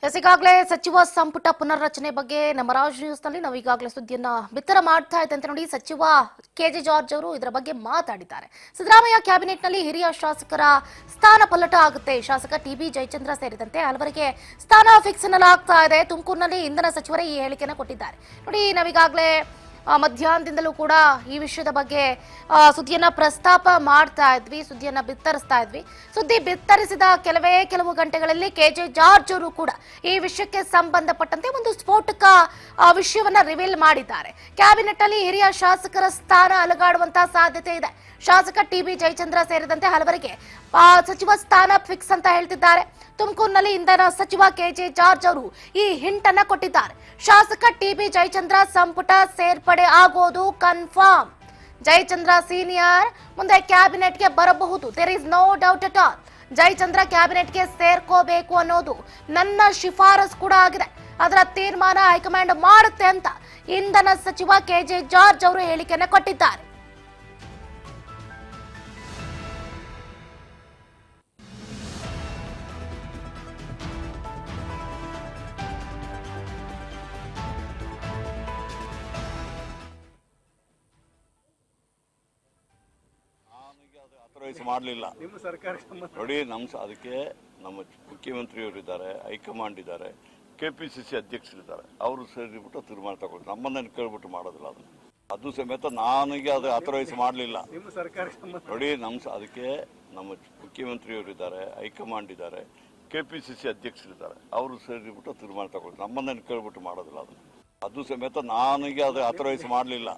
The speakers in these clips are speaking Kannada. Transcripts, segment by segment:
ಈಗಾಗಲೇ ಸಚಿವ ಸಂಪುಟ ಪುನರ್ರಚನೆ ಬಗ್ಗೆ ನಮ್ಮ ರಾಜ್ ನ್ಯೂಸ್ನಲ್ಲಿ ನಾವು ಈಗಾಗಲೇ ಸುದ್ದಿಯನ್ನ ಬಿತ್ತರ ಮಾಡ್ತಾ ಇದ್ದಂತೆ ನೋಡಿ ಸಚಿವ ಕೆಜೆ ಜಾರ್ಜ್ ಅವರು ಇದರ ಬಗ್ಗೆ ಮಾತಾಡಿದ್ದಾರೆ. ಸಿದ್ದರಾಮಯ್ಯ ಕ್ಯಾಬಿನೆಟ್ನಲ್ಲಿ ಹಿರಿಯ ಶಾಸಕರ ಸ್ಥಾನ ಪಲ್ಲಟ ಆಗುತ್ತೆ. ಶಾಸಕ ಟಿಬಿ ಜಯಚಂದ್ರ ಸೇರಿದಂತೆ ಹಲವರಿಗೆ ಸ್ಥಾನ ಫಿಕ್ಸ್ ಎನ್ನಲಾಗ್ತಾ ಇದೆ. ತುಮಕೂರಿನಲ್ಲಿ ಇಂಧನ ಸಚಿವರೇ ಈ ಹೇಳಿಕೆಯನ್ನು ಕೊಟ್ಟಿದ್ದಾರೆ. ನೋಡಿ ನಾವೀಗಾಗಲೇ ಮಧ್ಯಾಹ್ನದಿಂದಲೂ ಕೂಡ ಈ ವಿಷಯದ ಬಗ್ಗೆ ಸುದ್ದಿಯನ್ನ ಪ್ರಸ್ತಾಪ ಮಾಡ್ತಾ ಇದ್ವಿ, ಸುದ್ದಿಯನ್ನ ಬಿತ್ತರಿಸ್ತಾ ಇದ್ವಿ. ಸುದ್ದಿ ಬಿತ್ತರಿಸಿದ ಕೆಲವು ಗಂಟೆಗಳಲ್ಲಿ ಕೆಜೆ ಜಾರ್ಜ್ ಅವರು ಕೂಡ ಈ ವಿಷಯಕ್ಕೆ ಸಂಬಂಧಪಟ್ಟಂತೆ ಒಂದು ಸ್ಫೋಟಕ ವಿಷಯವನ್ನ ರಿವೀಲ್ ಮಾಡಿದ್ದಾರೆ. ಕ್ಯಾಬಿನೆಟ್ ಅಲ್ಲಿ ಹಿರಿಯ ಶಾಸಕರ ಸ್ಥಾನ ಅಲುಗಾಡುವಂತಹ ಸಾಧ್ಯತೆ ಇದೆ. ಶಾಸಕ ಟಿಬಿ ಜಯಚಂದ್ರ ಸೇರಿದಂತೆ ಹಲವರಿಗೆ ಸಚಿವ ಸ್ಥಾನ ಫಿಕ್ಸ್ ಅಂತ ಹೇಳ್ತಿದ್ದಾರೆ. ತುಮಕೂರಿನಲ್ಲಿ ಇಂಧನ ಸಚಿವ ಕೆಜೆ ಜಾರ್ಜ್ ಅವರು ಈ ಹಿಂಟ್ ಅನ್ನ ಕೊಟ್ಟಿದ್ದಾರೆ. ಶಾಸಕ ಟಿಬಿ ಜಯಚಂದ್ರ ಸಂಪುಟ ಸೇರ್ಪಡೆ ಆಗೋದು ಕನ್ಫರ್ಮ್. ಜಯಚಂದ್ರ ಸೀನಿಯರ್ ಮುಂದೆ ಕ್ಯಾಬಿನೆಟ್ಗೆ ಬರಬಹುದು. There is no doubt at all. Jayachandra ಕ್ಯಾಬಿನೆಟ್ಗೆ ಸೇರ್ಕೋಬೇಕು ಅನ್ನೋದು ನನ್ನ ಶಿಫಾರಸ್ ಕೂಡ ಆಗಿದೆ. ಅದರ ತೀರ್ಮಾನ ಹೈಕಮಾಂಡ್ ಮಾಡುತ್ತೆ ಅಂತ ಇಂಧನ ಸಚಿವ ಕೆಜೆ ಜಾರ್ಜ್ ಅವರು ಹೇಳಿಕೆಯನ್ನು ಕೊಟ್ಟಿದ್ದಾರೆ. ಮಾಡಲಿಲ್ಲ ನೋಡಿ. ಅದಕ್ಕೆ ನಮ್ಮ ಮುಖ್ಯಮಂತ್ರಿಯವರಿದ್ದಾರೆ, ಹೈಕಮಾಂಡ್ ಇದ್ದಾರೆ, ಕೆಪಿಸಿಸಿ ಅಧ್ಯಕ್ಷರಿದ್ದಾರೆ. ಅವರು ಸೇರಿಬಿಟ್ಟು ತೀರ್ಮಾನ ತಗೊಳ್ತಾರೆ. ನಮ್ಮನ್ನ ಕೇಳ್ಬಿಟ್ಟು ಮಾಡೋದಿಲ್ಲ. ಅದು ಸಮೇತ ನನಗೆ ಅದು ಅಥರೈಸ್ ಮಾಡಲಿಲ್ಲ ನೋಡಿ. ಅದಕ್ಕೆ ನಮ್ಮ ಮುಖ್ಯಮಂತ್ರಿಯವರಿದ್ದಾರೆ, ಹೈಕಮಾಂಡ್ ಇದ್ದಾರೆ, ಕೆಪಿಸಿಸಿ ಅಧ್ಯಕ್ಷರಿದ್ದಾರೆ. ಅವರು ಸೇರಿಬಿಟ್ಟು ತೀರ್ಮಾನ ತಗೊಳ್ತಾರೆ. ನಮ್ಮನ್ನ ಕೇಳ್ಬಿಟ್ಟು ಮಾಡೋದಿಲ್ಲ. ಅದು ಸಮೇತ ನನಗೆ ಅದು ಅಥರೈಸ್ ಮಾಡಲಿಲ್ಲ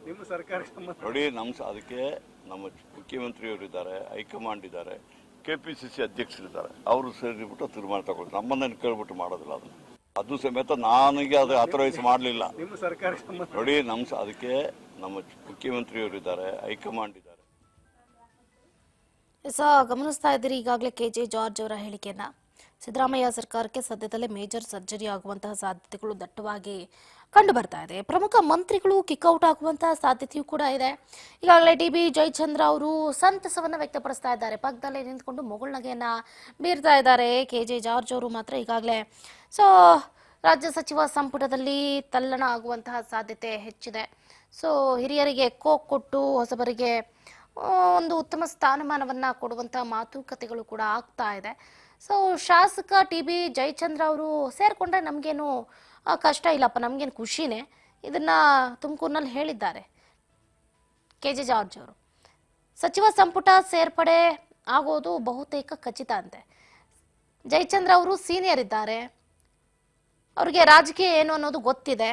ನೋಡಿ. ಅದಕ್ಕೆ ನಮ್ಮ ಮುಖ್ಯಮಂತ್ರಿಯವರಿದ್ದಾರೆ, ಹೈಕಮಾಂಡ್ ಇದ್ದಾರೆ, ಕೆಪಿಸಿಸಿ ಅಧ್ಯಕ್ಷರಿದ್ದಾರೆ. ಅವರು ಸೇರಿಬಿಟ್ಟು ತೀರ್ಮಾನ ತಗೊಳ್ತಾರೆ. ನಮ್ಮನ್ನ ಕೇಳ್ಬಿಟ್ಟು ಮಾಡೋದಿಲ್ಲ. ಅದು ಸಮೇತ ನನಗೆ ಅದು ಅಥರೈಸ್ ಮಾಡಲಿಲ್ಲ ನೋಡಿ. ಅದಕ್ಕೆ ನಮ್ಮ ಮುಖ್ಯಮಂತ್ರಿಯವರಿದ್ದಾರೆ, ಹೈಕಮಾಂಡ್ ಇದ್ದಾರೆ. ಗಮನಿಸ್ತಾ ಇದ್ದೀರಿ ಈಗಾಗಲೇ ಕೆಜೆ ಜಾರ್ಜ್ ಅವರ ಹೇಳಿಕೆಯನ್ನ. ಸಿದ್ದರಾಮಯ್ಯ ಸರ್ಕಾರಕ್ಕೆ ಸದ್ಯದಲ್ಲೇ ಮೇಜರ್ ಸರ್ಜರಿ ಆಗುವಂತಹ ಸಾಧ್ಯತೆಗಳು ದಟ್ಟವಾಗಿ ಕಂಡು ಬರ್ತಾ ಇದೆ. ಪ್ರಮುಖ ಮಂತ್ರಿಗಳು ಕಿಕ್ಔಟ್ ಆಗುವಂತಹ ಸಾಧ್ಯತೆಯೂ ಕೂಡ ಇದೆ. ಈಗಾಗಲೇ ಟಿಬಿ ಜಯಚಂದ್ರ ಅವರು ಸಂತಸವನ್ನ ವ್ಯಕ್ತಪಡಿಸ್ತಾ ಇದ್ದಾರೆ. ಪಕ್ಕದಲ್ಲೇ ನಿಂತ್ಕೊಂಡು ಮುಗುಳ್ನಗೆಯನ್ನ ಬೀರ್ತಾ ಇದ್ದಾರೆ. ಕೆಜೆ ಜಾರ್ಜ್ ಅವರು ಮಾತ್ರ ಈಗಾಗಲೇ ರಾಜ್ಯ ಸಚಿವ ಸಂಪುಟದಲ್ಲಿ ತಲ್ಲಣ ಆಗುವಂತಹ ಸಾಧ್ಯತೆ ಹೆಚ್ಚಿದೆ. ಹಿರಿಯರಿಗೆ ಕೋಕ್ ಕೊಟ್ಟು ಹೊಸಬರಿಗೆ ಒಂದು ಉತ್ತಮ ಸ್ಥಾನಮಾನವನ್ನ ಕೊಡುವಂತಹ ಮಾತುಕತೆಗಳು ಕೂಡ ಆಗ್ತಾ ಇದೆ. ಶಾಸಕ ಟಿಬಿ ಜಯಚಂದ್ರ ಅವರು ಸೇರ್ಕೊಂಡ್ರೆ ನಮಗೇನು ಕಷ್ಟ ಇಲ್ಲಪ್ಪ, ನಮಗೇನು ಖುಷಿನೇ. ಇದನ್ನ ತುಮಕೂರಿನಲ್ಲಿ ಹೇಳಿದ್ದಾರೆ ಕೆಜೆ ಜಾರ್ಜ್ ಅವರು. ಸಚಿವ ಸಂಪುಟ ಸೇರ್ಪಡೆ ಆಗೋದು ಬಹುತೇಕ ಖಚಿತ ಅಂತೆ. ಜಯಚಂದ್ರ ಅವರು ಸೀನಿಯರ್ ಇದ್ದಾರೆ, ಅವ್ರಿಗೆ ರಾಜಕೀಯ ಏನು ಅನ್ನೋದು ಗೊತ್ತಿದೆ.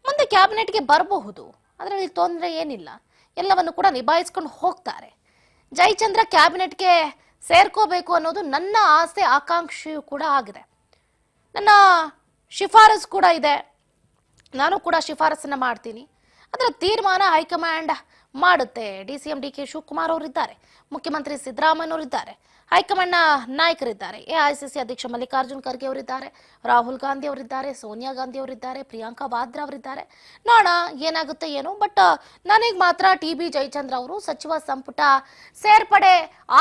ಮುಂದೆ ಕ್ಯಾಬಿನೆಟ್ಗೆ ಬರಬಹುದು, ಅದರಲ್ಲಿ ತೊಂದರೆ ಏನಿಲ್ಲ. ಎಲ್ಲವನ್ನು ಕೂಡ ನಿಭಾಯಿಸ್ಕೊಂಡು ಹೋಗ್ತಾರೆ. ಜಯಚಂದ್ರ ಕ್ಯಾಬಿನೆಟ್ಗೆ ಸೇರ್ಕೋಬೇಕು ಅನ್ನೋದು ನನ್ನ ಆಸೆ ಆಕಾಂಕ್ಷೆಯೂ ಕೂಡ ಆಗಿದೆ. ನನ್ನ ಶಿಫಾರಸ್ ಕೂಡ ಇದೆ. ನಾನು ಕೂಡ ಶಿಫಾರಸನ್ನ ಮಾಡ್ತೀನಿ. ಅದರ ತೀರ್ಮಾನ ಹೈಕಮಾಂಡ್ ಮಾಡುತ್ತೆ. ಡಿಸಿಎಂ ಡಿಕೆ ಶಿವಕುಮಾರ್ ಅವರಿದ್ದಾರೆ, ಮುಖ್ಯಮಂತ್ರಿ ಸಿದ್ದರಾಮಯ್ಯನವರಿದ್ದಾರೆ, ಹೈಕಮಾಂಡ್ನ ನಾಯಕರಿದ್ದಾರೆ. ಎಐಸಿಸಿ ಅಧ್ಯಕ್ಷ ಮಲ್ಲಿಕಾರ್ಜುನ್ ಖರ್ಗೆ ಅವರಿದ್ದಾರೆ, ರಾಹುಲ್ ಗಾಂಧಿ ಅವರಿದ್ದಾರೆ, ಸೋನಿಯಾ ಗಾಂಧಿ ಅವರಿದ್ದಾರೆ, ಪ್ರಿಯಾಂಕಾ ವಾದ್ರಾ ಅವರಿದ್ದಾರೆ. ನೋಡೋಣ ಏನಾಗುತ್ತೆ ಏನು. ಬಟ್ ನನಗೆ ಮಾತ್ರ ಟಿಬಿ ಜಯಚಂದ್ರ ಅವರು ಸಚಿವ ಸಂಪುಟ ಸೇರ್ಪಡೆ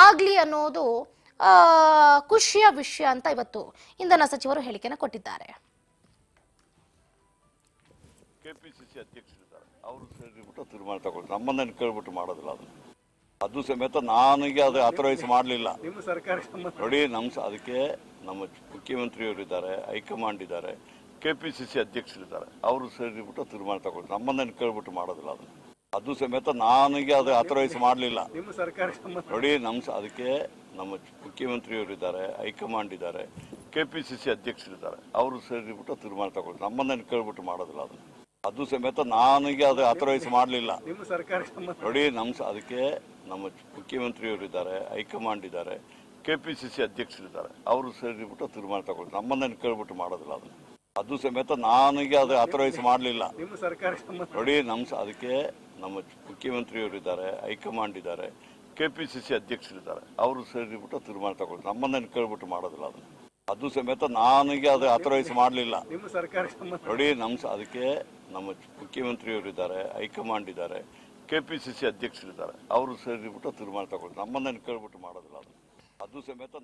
ಆಗ್ಲಿ ಅನ್ನೋದು ಖುಷಿಯ ವಿಷಯ ಅಂತ ಇವತ್ತು ಇಂಧನ ಸಚಿವರು ಹೇಳಿಕೆನ ಕೊಟ್ಟಿದ್ದಾರೆ. ಕೆಪಿಸಿಸಿ ಅಧ್ಯಕ್ಷರಿದ್ದಾರೆ, ಅವರು ಸೇರಿಬಿಟ್ಟು ತೀರ್ಮಾನ ತಗೊಳ್ತಾರೆ. ನಮ್ಮನ್ನ ಕೇಳ್ಬಿಟ್ಟು ಮಾಡೋದಿಲ್ಲ. ಅದು ಸಮೇತ ನನಗೆ ಅದು ಅಥರೈಸ್ ಮಾಡಲಿಲ್ಲ ನೋಡಿ. ಅದಕ್ಕೆ ನಮ್ಮ ಮುಖ್ಯಮಂತ್ರಿಯವರಿದ್ದಾರೆ, ಹೈಕಮಾಂಡ್ ಇದ್ದಾರೆ, ಕೆಪಿಸಿಸಿ ಅಧ್ಯಕ್ಷರಿದ್ದಾರೆ. ಅವರು ಸೇರಿಬಿಟ್ಟು ತೀರ್ಮಾನ ತಗೊಳ್ತಾರೆ. ನಮ್ಮನ್ನ ಕೇಳ್ಬಿಟ್ಟು ಮಾಡೋದಿಲ್ಲ. ಅದು ಸಮೇತ ನನಗೆ ಅದು ಅಥರೈಸ್ ಮಾಡಲಿಲ್ಲ ನೋಡಿ. ಅದಕ್ಕೆ ನಮ್ಮ ಮುಖ್ಯಮಂತ್ರಿಯವರಿದ್ದಾರೆ, ಹೈಕಮಾಂಡ್ ಇದ್ದಾರೆ, ಕೆಪಿಸಿಸಿ ಅಧ್ಯಕ್ಷರಿದ್ದಾರೆ. ಅವರು ಸೇರಿಬಿಟ್ಟು ತೀರ್ಮಾನ ತಗೊಳ್ತಾರೆ. ನಮ್ಮನ್ನ ಕೇಳ್ಬಿಟ್ಟು ಮಾಡೋದಿಲ್ಲ. ಅದು ಸಮೇತ ನನಗೆ ಅದು ಅಥರೈಸ್ ಮಾಡಲಿಲ್ಲ ನೋಡಿ. ಅದಕ್ಕೆ ನಮ್ಮ ಮುಖ್ಯಮಂತ್ರಿಯವರಿದ್ದಾರೆ, ಹೈಕಮಾಂಡ್ ಇದ್ದಾರೆ, ಕೆಪಿಸಿಸಿ ಅಧ್ಯಕ್ಷರಿದ್ದಾರೆ. ಅವರು ಸೇರಿಬಿಟ್ಟು ತೀರ್ಮಾನ ತಗೊಳ್ತಾರೆ. ನಮ್ಮನ್ನ ಕೇಳ್ಬಿಟ್ಟು ಮಾಡೋದಿಲ್ಲ. ಅದು ಸಮೇತ ನನಗೆ ಅದು ಅಥರೈಸ್ ಮಾಡಲಿಲ್ಲ ನೋಡಿ. ಅದಕ್ಕೆ ನಮ್ಮ ಮುಖ್ಯಮಂತ್ರಿಯವರಿದ್ದಾರೆ, ಹೈಕಮಾಂಡ್ ಇದ್ದಾರೆ, ಕೆಪಿಸಿಸಿ ಅಧ್ಯಕ್ಷರಿದ್ದಾರೆ. ಅವರು ಸೇರಿಬಿಟ್ಟು ತೀರ್ಮಾನ ತಗೊಳ್ತಾರೆ. ನಮ್ಮನ್ನ ಕೇಳ್ಬಿಟ್ಟು ಮಾಡೋದಿಲ್ಲ. ಅದು ಸಮೇತ ನನಗೆ ಅದು ಅಥರೈಸ್ ಮಾಡಲಿಲ್ಲ ನೋಡಿ. ಅದಕ್ಕೆ ನಮ್ಮ ಮುಖ್ಯಮಂತ್ರಿಯವರಿದ್ದಾರೆ, ಹೈಕಮಾಂಡ್ ಇದ್ದಾರೆ, ಕೆಪಿಸಿಸಿ ಅಧ್ಯಕ್ಷರಿದ್ದಾರೆ. ಅವರು ಸೇರಿಬಿಟ್ಟು ತೀರ್ಮಾನ ತಗೊಳ್ತಾರೆ. ನಮ್ಮನ್ನ ಕೇಳ್ಬಿಟ್ಟು ಮಾಡೋದಿಲ್ಲ. ಅದು ಸಮೇತ